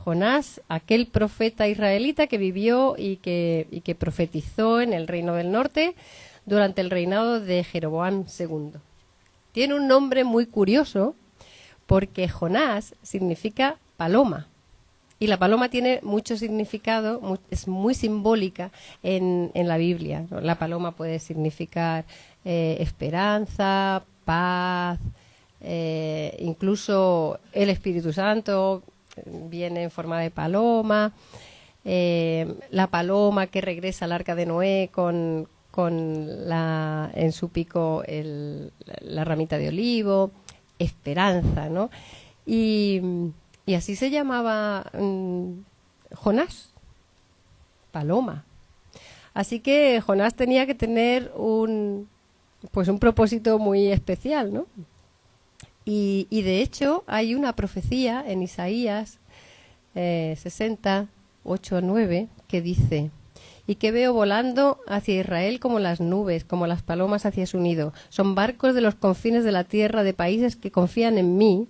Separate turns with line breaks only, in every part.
Jonás, aquel profeta israelita que vivió y que profetizó en el reino del norte durante el reinado de Jeroboam II. Tiene un nombre muy curioso porque Jonás significa paloma. Y la paloma tiene mucho significado, es muy simbólica en la Biblia, ¿no? La paloma puede significar esperanza, paz, incluso el Espíritu Santo viene en forma de paloma, la paloma que regresa al arca de Noé con en su pico la ramita de olivo, esperanza, ¿no? Y así se llamaba Jonás, paloma. Así que Jonás tenía que tener un propósito muy especial, ¿no? Y de hecho hay una profecía en Isaías 60, 8 a 9 que dice: y que veo volando hacia Israel como las nubes, como las palomas hacia su nido. Son barcos de los confines de la tierra, de países que confían en mí,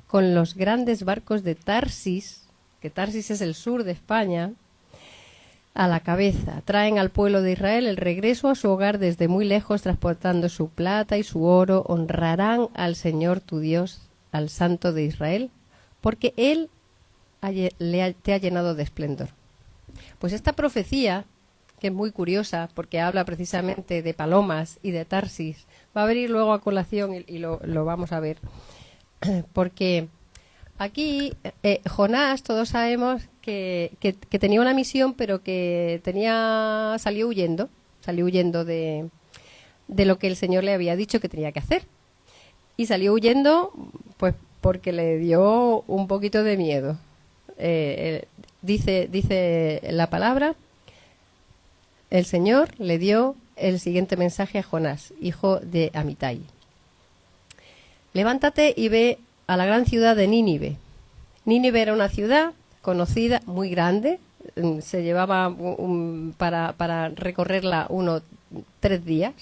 con los grandes barcos de Tarsis, que Tarsis es el sur de España, a la cabeza. Traen al pueblo de Israel el regreso a su hogar desde muy lejos, transportando su plata y su oro. Honrarán al Señor tu Dios, al Santo de Israel, porque Él te ha llenado de esplendor. Pues esta profecía, que es muy curiosa porque habla precisamente de palomas y de Tarsis, va a venir luego a colación y lo vamos a ver. Porque aquí Jonás, todos sabemos que tenía una misión, pero que salió huyendo de lo que el Señor le había dicho que tenía que hacer. Y salió huyendo pues porque le dio un poquito de miedo. Dice la palabra, el Señor le dio el siguiente mensaje a Jonás, hijo de Amitai. Levántate y ve a la gran ciudad de Nínive. Nínive era una ciudad conocida, muy grande. Se llevaba para recorrerla 3 días.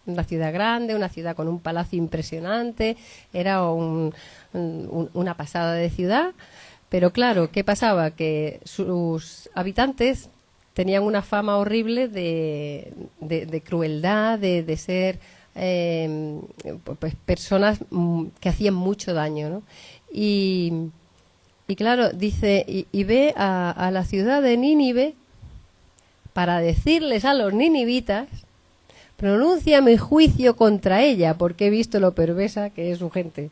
Una ciudad grande, una ciudad con un palacio impresionante. Era una pasada de ciudad. Pero claro, ¿qué pasaba? Que sus habitantes tenían una fama horrible de crueldad, de ser pues personas que hacían mucho daño, ¿no? Y claro, dice, y ve a la ciudad de Nínive para decirles a los ninivitas: pronuncia mi juicio contra ella, porque he visto lo perversa que es su gente.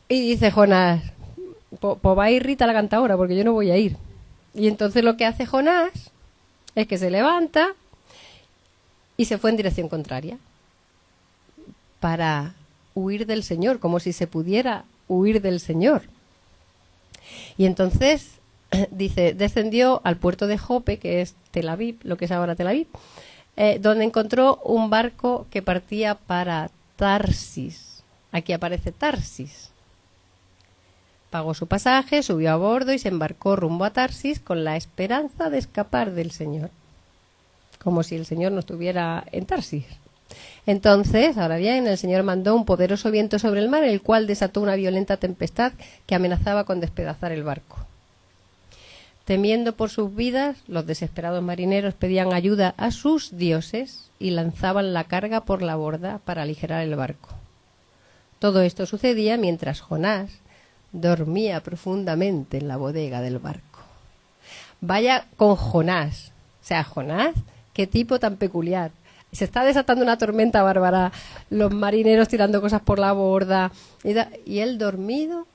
Y dice Jonás: pues va a ir Rita la cantadora, porque yo no voy a ir. Y entonces lo que hace Jonás es que se levanta y se fue en dirección contraria para huir del Señor, como si se pudiera huir del Señor. Y entonces dice, descendió al puerto de Jope, que es Tel Aviv, lo que es ahora Tel Aviv, donde encontró un barco que partía para Tarsis. Aquí aparece Tarsis. Pagó su pasaje, subió a bordo y se embarcó rumbo a Tarsis con la esperanza de escapar del Señor. Como si el Señor no estuviera en Tarsis. Entonces, ahora bien, el Señor mandó un poderoso viento sobre el mar, el cual desató una violenta tempestad que amenazaba con despedazar el barco. Temiendo por sus vidas, los desesperados marineros pedían ayuda a sus dioses y lanzaban la carga por la borda para aligerar el barco. Todo esto sucedía mientras Jonás dormía profundamente en la bodega del barco. Vaya con Jonás. O sea, Jonás, qué tipo tan peculiar. Se está desatando una tormenta bárbara, los marineros tirando cosas por la borda, y él dormido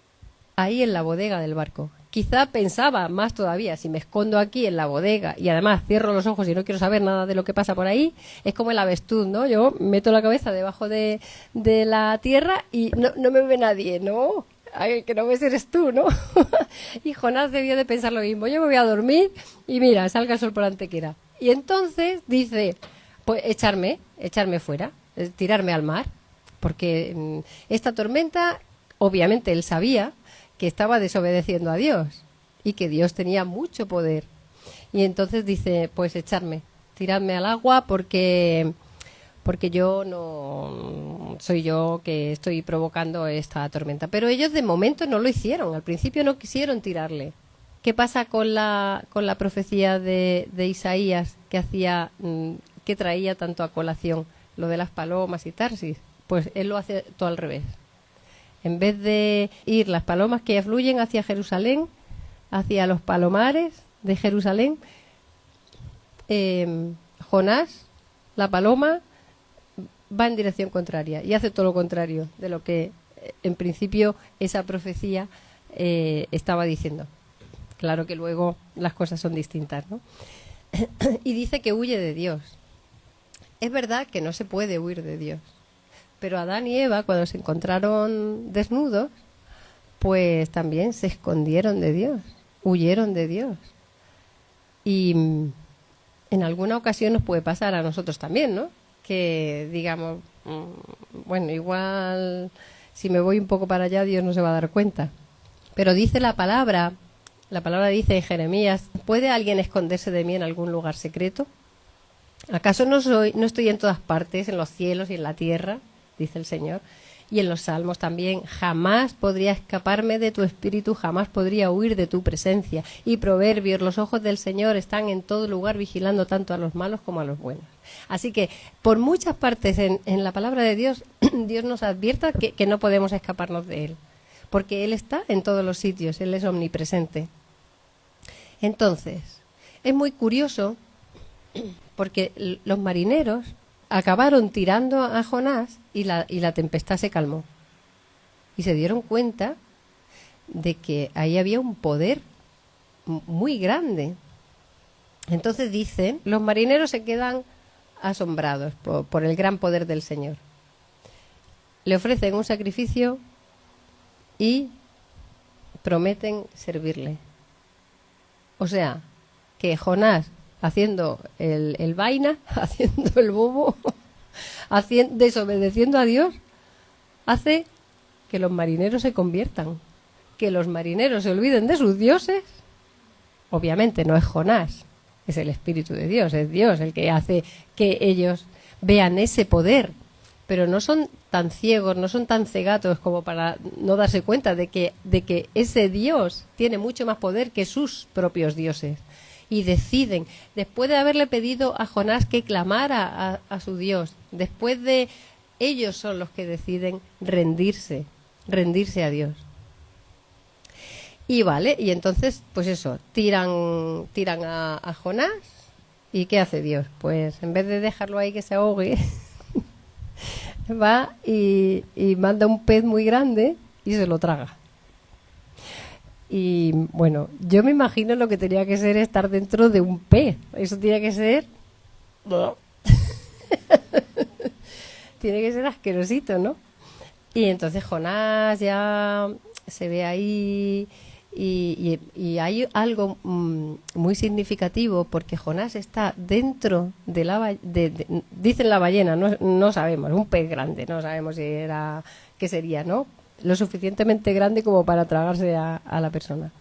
ahí en la bodega del barco. Quizá pensaba más todavía, si me escondo aquí en la bodega y además cierro los ojos y no quiero saber nada de lo que pasa por ahí, es como el avestruz, ¿no? Yo meto la cabeza debajo de la tierra y no me ve nadie, ¿no? Ay, que no ves eres tú, ¿no? Y Jonás debió de pensar lo mismo. Yo me voy a dormir y mira, salga el sol por Antequera. Y entonces dice, pues echarme fuera, tirarme al mar, porque esta tormenta, obviamente él sabía que estaba desobedeciendo a Dios y que Dios tenía mucho poder. Y entonces dice, pues tirarme al agua porque yo no soy yo que estoy provocando esta tormenta. Pero ellos de momento no lo hicieron, al principio no quisieron tirarle. ¿Qué pasa con la profecía de Isaías que traía tanto a colación lo de las palomas y Tarsis? Pues él lo hace todo al revés. En vez de ir las palomas que afluyen hacia Jerusalén, hacia los palomares de Jerusalén, Jonás, la paloma, va en dirección contraria y hace todo lo contrario de lo que en principio esa profecía estaba diciendo. Claro que luego las cosas son distintas, ¿no? Y dice que huye de Dios. Es verdad que no se puede huir de Dios, pero Adán y Eva, cuando se encontraron desnudos, pues también se escondieron de Dios, huyeron de Dios. Y en alguna ocasión nos puede pasar a nosotros también, ¿no? Que digamos, bueno, igual si me voy un poco para allá, Dios no se va a dar cuenta. Pero dice la palabra dice en Jeremías, ¿puede alguien esconderse de mí en algún lugar secreto? ¿Acaso no estoy en todas partes, en los cielos y en la tierra? Dice el Señor. Y en los Salmos también, jamás podría escaparme de tu espíritu, jamás podría huir de tu presencia. Y Proverbios, los ojos del Señor están en todo lugar vigilando tanto a los malos como a los buenos. Así que por muchas partes en la palabra de Dios, Dios nos advierta que no podemos escaparnos de Él. Porque Él está en todos los sitios, Él es omnipresente. Entonces, es muy curioso porque los marineros acabaron tirando a Jonás y la tempestad se calmó. Y se dieron cuenta de que ahí había un poder muy grande. Entonces dicen, los marineros se quedan asombrados por el gran poder del Señor. Le ofrecen un sacrificio y prometen servirle. O sea, que Jonás, haciendo el vaina, haciendo el bobo, desobedeciendo a Dios, hace que los marineros se conviertan, que los marineros se olviden de sus dioses. Obviamente no es Jonás, es el Espíritu de Dios, es Dios el que hace que ellos vean ese poder. Pero no son tan ciegos, no son tan cegatos como para no darse cuenta de que ese Dios tiene mucho más poder que sus propios dioses. Y deciden, después de haberle pedido a Jonás que clamara a su Dios, después de ellos son los que deciden rendirse a Dios. Y vale, y entonces, pues eso, tiran a Jonás. ¿Y qué hace Dios? Pues en vez de dejarlo ahí que se ahogue, va y manda un pez muy grande y se lo traga. Y bueno, yo me imagino lo que tenía que ser estar dentro de un pez. Eso tiene que ser... tiene que ser asquerosito, ¿no? Y entonces Jonás ya se ve ahí y hay algo muy significativo porque Jonás está dentro de la dicen la ballena, no sabemos, un pez grande, no sabemos si era, qué sería, ¿no? Lo suficientemente grande como para tragarse a la persona.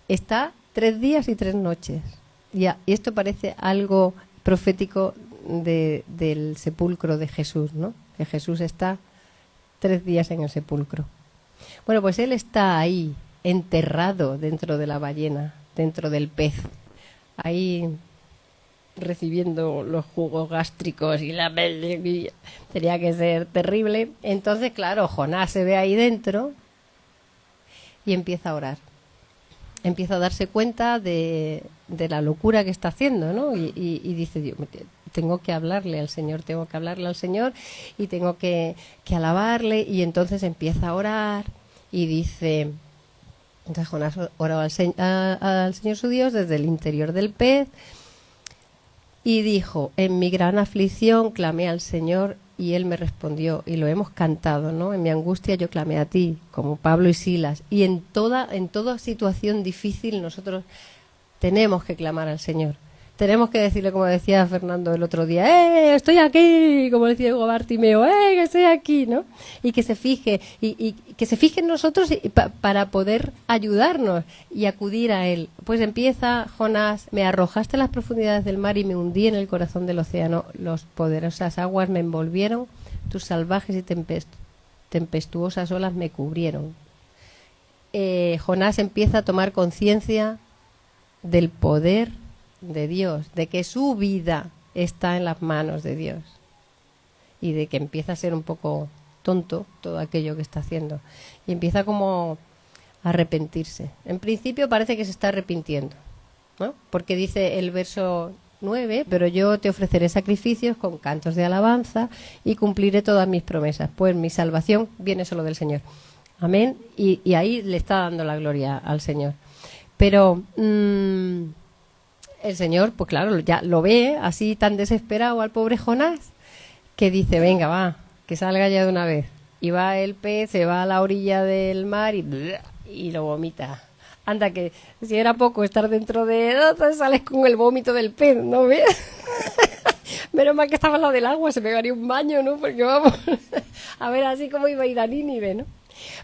Está 3 días y 3 noches. Y esto parece algo profético del sepulcro de Jesús, ¿no? Que Jesús está 3 días en el sepulcro. Bueno, pues él está ahí, enterrado dentro de la ballena, dentro del pez, ahí recibiendo los jugos gástricos y la... tenía que ser terrible. Entonces, claro, Jonás se ve ahí dentro y empieza a orar. Empieza a darse cuenta de la locura que está haciendo, ¿no? Y dice, Dios, tengo que hablarle al Señor y tengo que alabarle. Y entonces empieza a orar y dice... Entonces Jonás oró al Señor su Dios desde el interior del pez y dijo, en mi gran aflicción clamé al Señor y Él me respondió. Y lo hemos cantado, ¿no? En mi angustia yo clamé a ti, como Pablo y Silas. Y en toda situación difícil nosotros tenemos que clamar al Señor. Tenemos que decirle, como decía Fernando el otro día, estoy aquí, como decía Hugo Bartimeo, que estoy aquí, ¿no? Y que se fije, y que se fije en nosotros para poder ayudarnos y acudir a Él. Pues empieza Jonás, me arrojaste a las profundidades del mar y me hundí en el corazón del océano. Las poderosas aguas me envolvieron, tus salvajes y tempestuosas olas me cubrieron. Jonás empieza a tomar conciencia del poder de Dios, de que su vida está en las manos de Dios y de que empieza a ser un poco tonto todo aquello que está haciendo y empieza como a arrepentirse. En principio parece que se está arrepintiendo, ¿no? Porque dice el verso 9, pero yo te ofreceré sacrificios con cantos de alabanza y cumpliré todas mis promesas, pues mi salvación viene solo del Señor. Amén. Y ahí le está dando la gloria al Señor. Pero el Señor, pues claro, ya lo ve así tan desesperado al pobre Jonás, que dice, venga, va, que salga ya de una vez. Y va el pez, se va a la orilla del mar y lo vomita. Anda, que si era poco estar dentro de... Entonces sales con el vómito del pez, ¿no ves? Menos mal que estaba al lado del agua, se pegaría un baño, ¿no? Porque vamos, a ver así como iba a ir a Nínive, ¿no?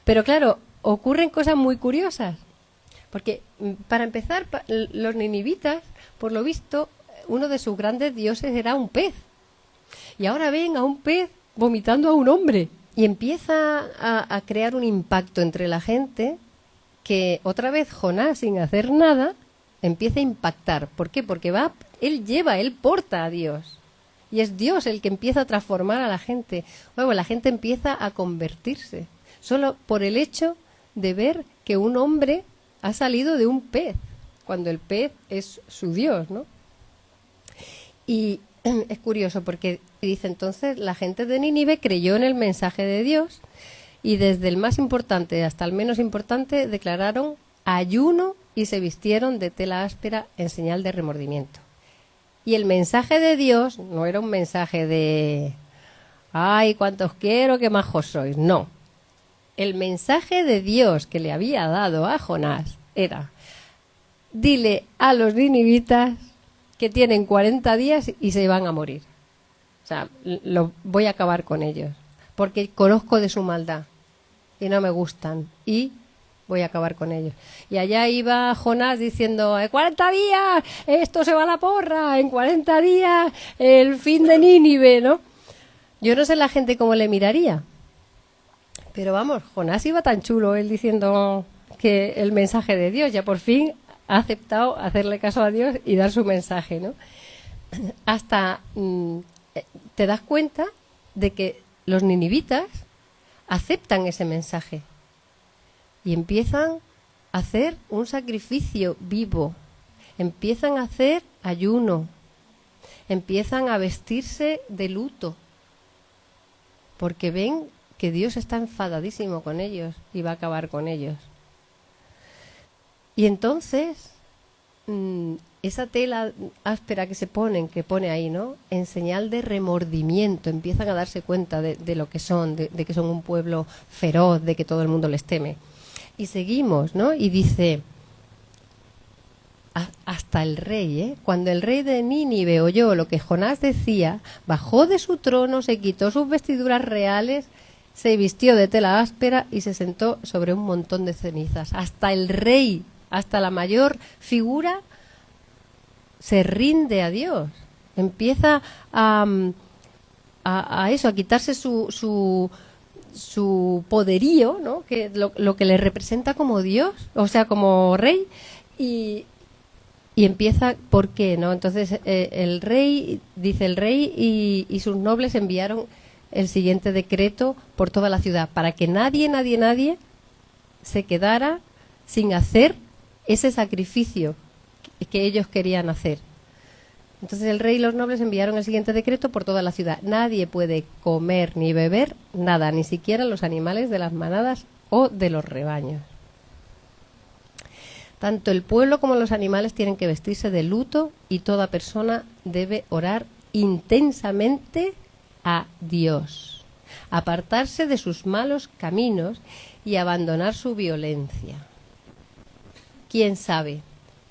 Pero claro, ocurren cosas muy curiosas. Porque, para empezar, los ninivitas, por lo visto, uno de sus grandes dioses era un pez. Y ahora ven a un pez vomitando a un hombre. Y empieza a crear un impacto entre la gente que otra vez Jonás, sin hacer nada, empieza a impactar. ¿Por qué? Porque él porta a Dios. Y es Dios el que empieza a transformar a la gente. Luego la gente empieza a convertirse. Solo por el hecho de ver que un hombre ha salido de un pez, cuando el pez es su Dios, ¿no? Y es curioso porque dice entonces la gente de Nínive creyó en el mensaje de Dios y desde el más importante hasta el menos importante declararon ayuno y se vistieron de tela áspera en señal de remordimiento. Y el mensaje de Dios no era un mensaje de ¡ay, cuántos quiero, qué majos sois! No. El mensaje de Dios que le había dado a Jonás era: dile a los ninivitas que tienen 40 días y se van a morir. O sea, voy a acabar con ellos, porque conozco de su maldad y no me gustan y voy a acabar con ellos. Y allá iba Jonás diciendo, en 40 días esto se va a la porra, en 40 días el fin de Nínive, ¿no? Yo no sé la gente cómo le miraría. Pero vamos, Jonás iba tan chulo, él diciendo que el mensaje de Dios, ya por fin ha aceptado hacerle caso a Dios y dar su mensaje, ¿no? Hasta te das cuenta de que los ninivitas aceptan ese mensaje y empiezan a hacer un sacrificio vivo, empiezan a hacer ayuno, empiezan a vestirse de luto, porque ven que Dios está enfadadísimo con ellos y va a acabar con ellos. Y entonces, esa tela áspera que pone ahí, ¿no? En señal de remordimiento, empiezan a darse cuenta de lo que son, de que son un pueblo feroz, de que todo el mundo les teme. Y seguimos, ¿no? Y dice, hasta el rey, cuando el rey de Nínive oyó lo que Jonás decía, bajó de su trono, se quitó sus vestiduras reales, se vistió de tela áspera y se sentó sobre un montón de cenizas. Hasta el rey, hasta la mayor figura, se rinde a Dios. Empieza a quitarse su poderío, ¿no? Que lo que le representa como Dios, o sea, como rey, y empieza, ¿por qué? ¿No? Entonces el rey y sus nobles enviaron el siguiente decreto por toda la ciudad, para que nadie se quedara sin hacer ese sacrificio que ellos querían hacer. Entonces el rey y los nobles enviaron el siguiente decreto por toda la ciudad: nadie puede comer ni beber nada, ni siquiera los animales de las manadas o de los rebaños. Tanto el pueblo como los animales tienen que vestirse de luto y toda persona debe orar intensamente a Dios, apartarse de sus malos caminos y abandonar su violencia. ¿Quién sabe?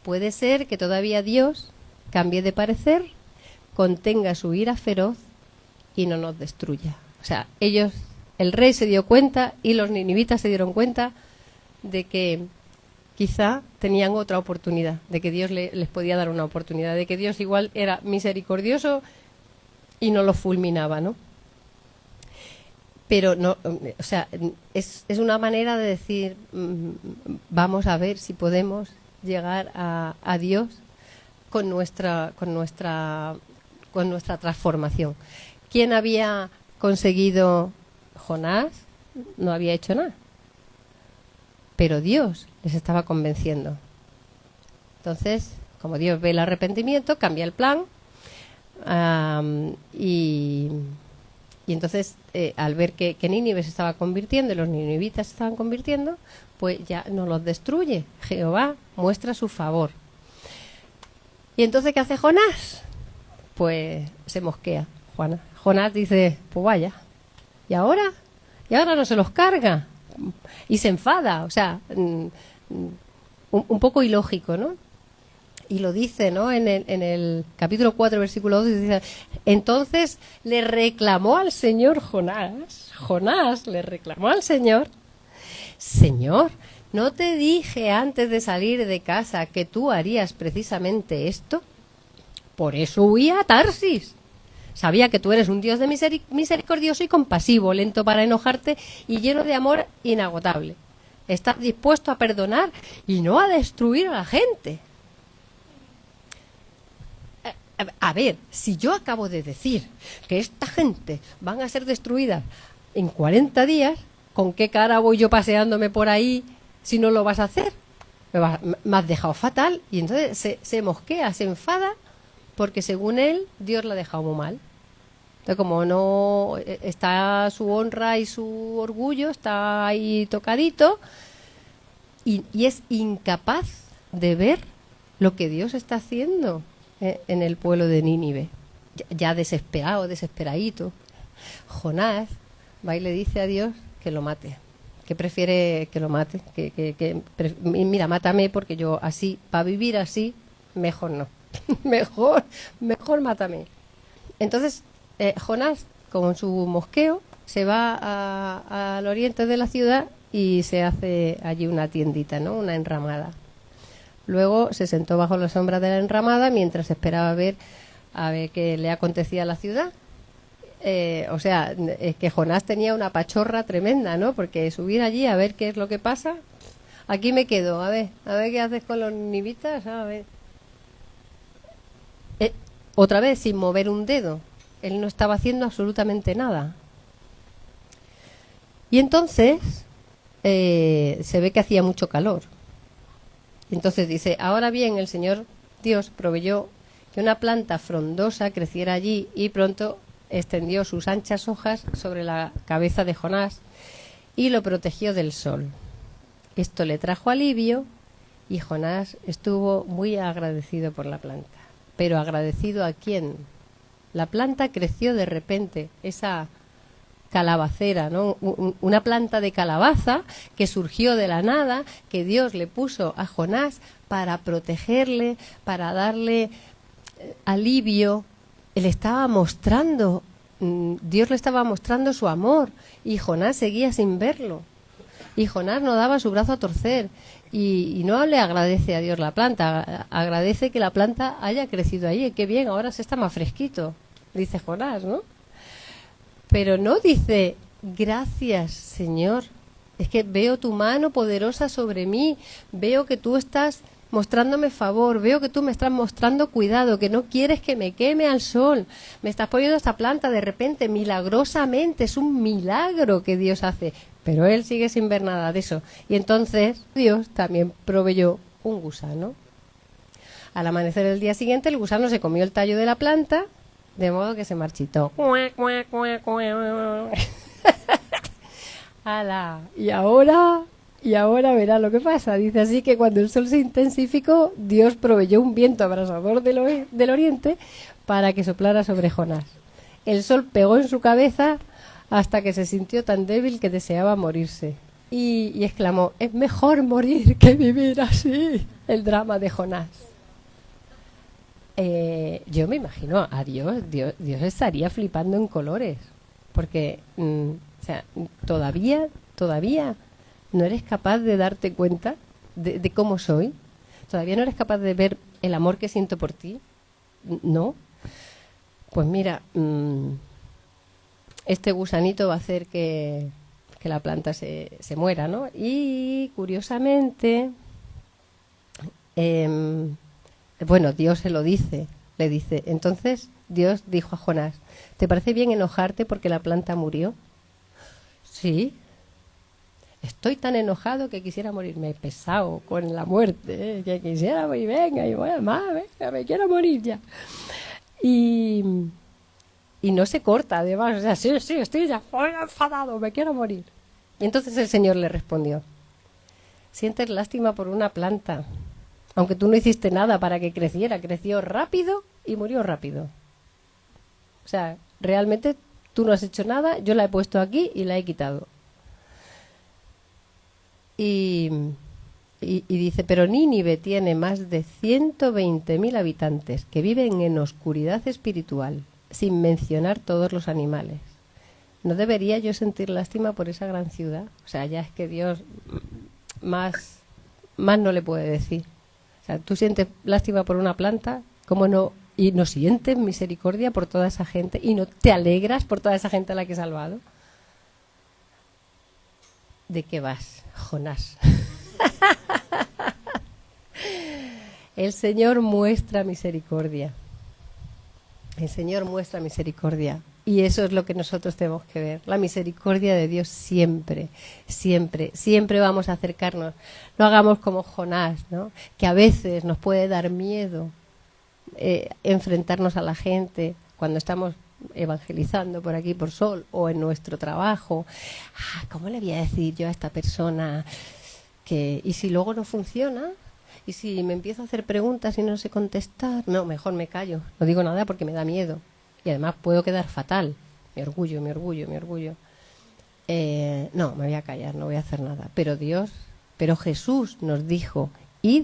Puede ser que todavía Dios cambie de parecer, contenga su ira feroz y no nos destruya. O sea, el rey se dio cuenta y los ninivitas se dieron cuenta de que quizá tenían otra oportunidad, de que Dios les podía dar una oportunidad, de que Dios igual era misericordioso y no los fulminaba, ¿no? Pero no, o sea, es una manera de decir, vamos a ver si podemos llegar a Dios con nuestra transformación. ¿Quién había conseguido? Jonás no había hecho nada, pero Dios les estaba convenciendo. Entonces, como Dios ve el arrepentimiento, cambia el plan, y entonces, al ver que Nínive se estaba convirtiendo y los ninivitas se estaban convirtiendo, pues ya no los destruye. Jehová muestra su favor. ¿Y entonces qué hace Jonás? Pues se mosquea. Jonás dice, pues vaya, ¿y ahora? Y ahora no se los carga. Y se enfada, o sea, un poco ilógico, ¿no? Y lo dice, ¿no? En el capítulo 4, versículo 12, dice, entonces le reclamó al Señor Jonás le reclamó al Señor, Señor, ¿no te dije antes de salir de casa que tú harías precisamente esto? Por eso huía a Tarsis. Sabía que tú eres un Dios de misericordioso y compasivo, lento para enojarte y lleno de amor inagotable. Estás dispuesto a perdonar y no a destruir a la gente. A ver, si yo acabo de decir que esta gente van a ser destruidas en 40 días, ¿con qué cara voy yo paseándome por ahí si no lo vas a hacer? Me has dejado fatal. Y entonces se mosquea, se enfada, porque según él, Dios la ha dejado muy mal. Entonces, como no está su honra y su orgullo, está ahí tocadito, y es incapaz de ver lo que Dios está haciendo en el pueblo de Nínive, ya desesperadito. Jonás va y le dice a Dios que lo mate, que prefiere que lo mate, mira, mátame, porque yo así, para vivir así, mejor no. mejor mátame. Entonces Jonás, con su mosqueo, se va al oriente de la ciudad y se hace allí una tiendita, ¿no? Una enramada. Luego se sentó bajo la sombra de la enramada mientras esperaba a ver qué le acontecía a la ciudad. O sea, es que Jonás tenía una pachorra tremenda, ¿no? Porque subir allí a ver qué es lo que pasa. Aquí me quedo, a ver qué haces con los ninivitas, a ver. Otra vez, sin mover un dedo. Él no estaba haciendo absolutamente nada. Y entonces se ve que hacía mucho calor. Entonces dice, ahora bien, el Señor Dios proveyó que una planta frondosa creciera allí y pronto extendió sus anchas hojas sobre la cabeza de Jonás y lo protegió del sol. Esto le trajo alivio y Jonás estuvo muy agradecido por la planta. ¿Pero agradecido a quién? La planta creció de repente, esa calabacera, ¿no? Una planta de calabaza que surgió de la nada, que Dios le puso a Jonás para protegerle, para darle alivio. Él estaba mostrando, Dios le estaba mostrando su amor y Jonás seguía sin verlo. Y Jonás no daba su brazo a torcer y no le agradece a Dios la planta, agradece que la planta haya crecido ahí. Qué bien, ahora se está más fresquito, dice Jonás, ¿no? Pero no dice, gracias, Señor, es que veo tu mano poderosa sobre mí, veo que tú estás mostrándome favor, veo que tú me estás mostrando cuidado, que no quieres que me queme al sol, me estás poniendo esta planta de repente, milagrosamente, es un milagro que Dios hace, pero él sigue sin ver nada de eso. Y entonces Dios también proveyó un gusano. Al amanecer el día siguiente, el gusano se comió el tallo de la planta, de modo que se marchitó. ¡Hala! Y ahora verá lo que pasa. Dice así que cuando el sol se intensificó, Dios proveyó un viento abrasador del oriente para que soplara sobre Jonás. El sol pegó en su cabeza hasta que se sintió tan débil que deseaba morirse. Y exclamó, es mejor morir que vivir así. El drama de Jonás. Yo me imagino a Dios estaría flipando en colores, porque o sea, todavía no eres capaz de darte cuenta de cómo soy, todavía no eres capaz de ver el amor que siento por ti, ¿no? Pues mira, este gusanito va a hacer que la planta se muera, ¿no? Y curiosamente, bueno, Dios se lo dice, le dice. Entonces Dios dijo a Jonás, ¿te parece bien enojarte porque la planta murió? Sí. Estoy tan enojado que quisiera morirme, pesado con la muerte, que quisiera morir, venga, y bueno, más, venga, me quiero morir ya. Y no se corta, además, o sea, sí, estoy ya enfadado, me quiero morir. Y entonces el Señor le respondió, sientes lástima por una planta, aunque tú no hiciste nada para que creciera, creció rápido y murió rápido. O sea, realmente tú no has hecho nada, yo la he puesto aquí y la he quitado. Y dice, pero Nínive tiene más de 120.000 habitantes que viven en oscuridad espiritual, sin mencionar todos los animales. ¿No debería yo sentir lástima por esa gran ciudad? O sea, ya es que Dios más no le puede decir. O sea, tú sientes lástima por una planta, ¿cómo no? Y no sientes misericordia por toda esa gente y no te alegras por toda esa gente a la que he salvado. ¿De qué vas, Jonás? El Señor muestra misericordia. El Señor muestra misericordia. Y eso es lo que nosotros tenemos que ver. La misericordia de Dios siempre, siempre, siempre vamos a acercarnos. No hagamos como Jonás, ¿no? Que a veces nos puede dar miedo enfrentarnos a la gente cuando estamos evangelizando por aquí, por Sol, o en nuestro trabajo. ¿Cómo le voy a decir yo a esta persona que... ¿Y si luego no funciona? ¿Y si me empiezo a hacer preguntas y no sé contestar? No, mejor me callo. No digo nada porque me da miedo. Y además puedo quedar fatal. Mi orgullo. No, me voy a callar, no voy a hacer nada. Pero Jesús nos dijo, id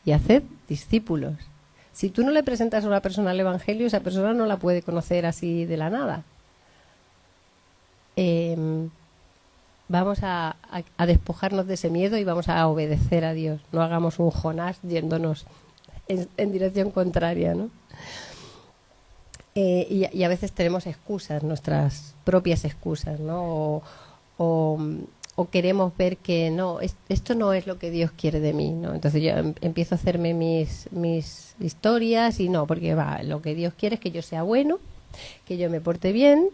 y haced discípulos. Si tú no le presentas a una persona el Evangelio, esa persona no la puede conocer así de la nada. Vamos a despojarnos de ese miedo y vamos a obedecer a Dios. No hagamos un Jonás yéndonos en dirección contraria, ¿no? Y a veces tenemos excusas, nuestras propias excusas, ¿no? O queremos ver que no, esto no es lo que Dios quiere de mí, ¿no? Entonces yo empiezo a hacerme mis historias y no, porque lo que Dios quiere es que yo sea bueno, que yo me porte bien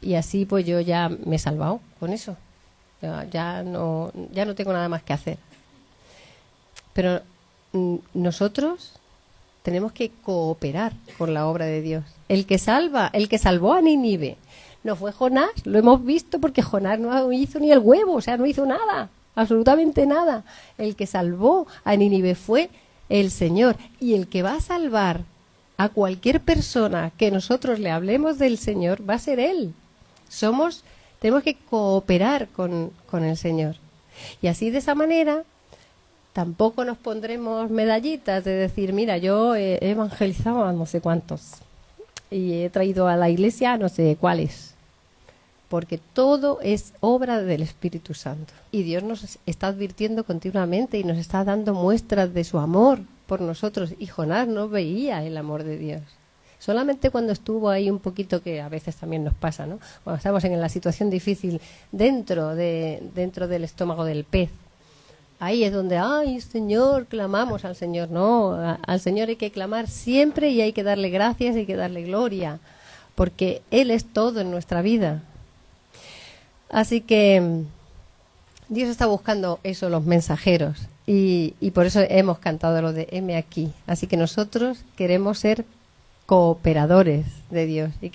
y así pues yo ya me he salvado con eso. Ya no tengo nada más que hacer. Pero nosotros tenemos que cooperar con la obra de Dios. El que salvó a Nínive no fue Jonás, lo hemos visto porque Jonás no hizo ni el huevo, o sea, no hizo nada, absolutamente nada. El que salvó a Nínive fue el Señor. Y el que va a salvar a cualquier persona que nosotros le hablemos del Señor va a ser Él. Tenemos que cooperar con el Señor. Y así de esa manera tampoco nos pondremos medallitas de decir, mira, yo he evangelizado a no sé cuántos y he traído a la iglesia a no sé cuáles. Porque todo es obra del Espíritu Santo. Y Dios nos está advirtiendo continuamente y nos está dando muestras de su amor por nosotros. Y Jonás no veía el amor de Dios. Solamente cuando estuvo ahí un poquito, que a veces también nos pasa, ¿no? Cuando estamos en la situación difícil dentro del estómago del pez. Ahí es donde, ay, Señor, clamamos al Señor. No, al Señor hay que clamar siempre y hay que darle gracias y hay que darle gloria. Porque Él es todo en nuestra vida. Así que Dios está buscando eso, los mensajeros. Y por eso hemos cantado lo de heme aquí. Así que nosotros queremos ser cooperadores de Dios y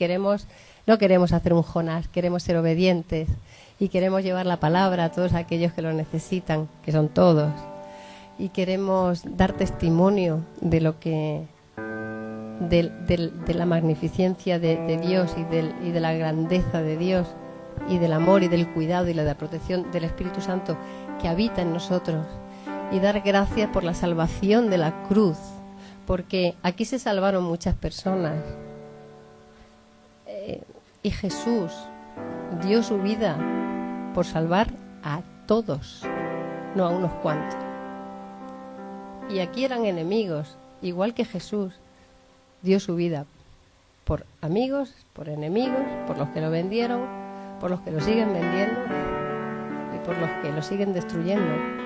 no queremos hacer un Jonás, queremos ser obedientes y queremos llevar la palabra a todos aquellos que lo necesitan, que son todos, y queremos dar testimonio de lo que de la magnificencia de Dios y de la grandeza de Dios y del amor y del cuidado y la protección del Espíritu Santo que habita en nosotros, y dar gracias por la salvación de la cruz. Porque aquí se salvaron muchas personas y Jesús dio su vida por salvar a todos, no a unos cuantos. Y aquí eran enemigos, igual que Jesús dio su vida por amigos, por enemigos, por los que lo vendieron, por los que lo siguen vendiendo y por los que lo siguen destruyendo.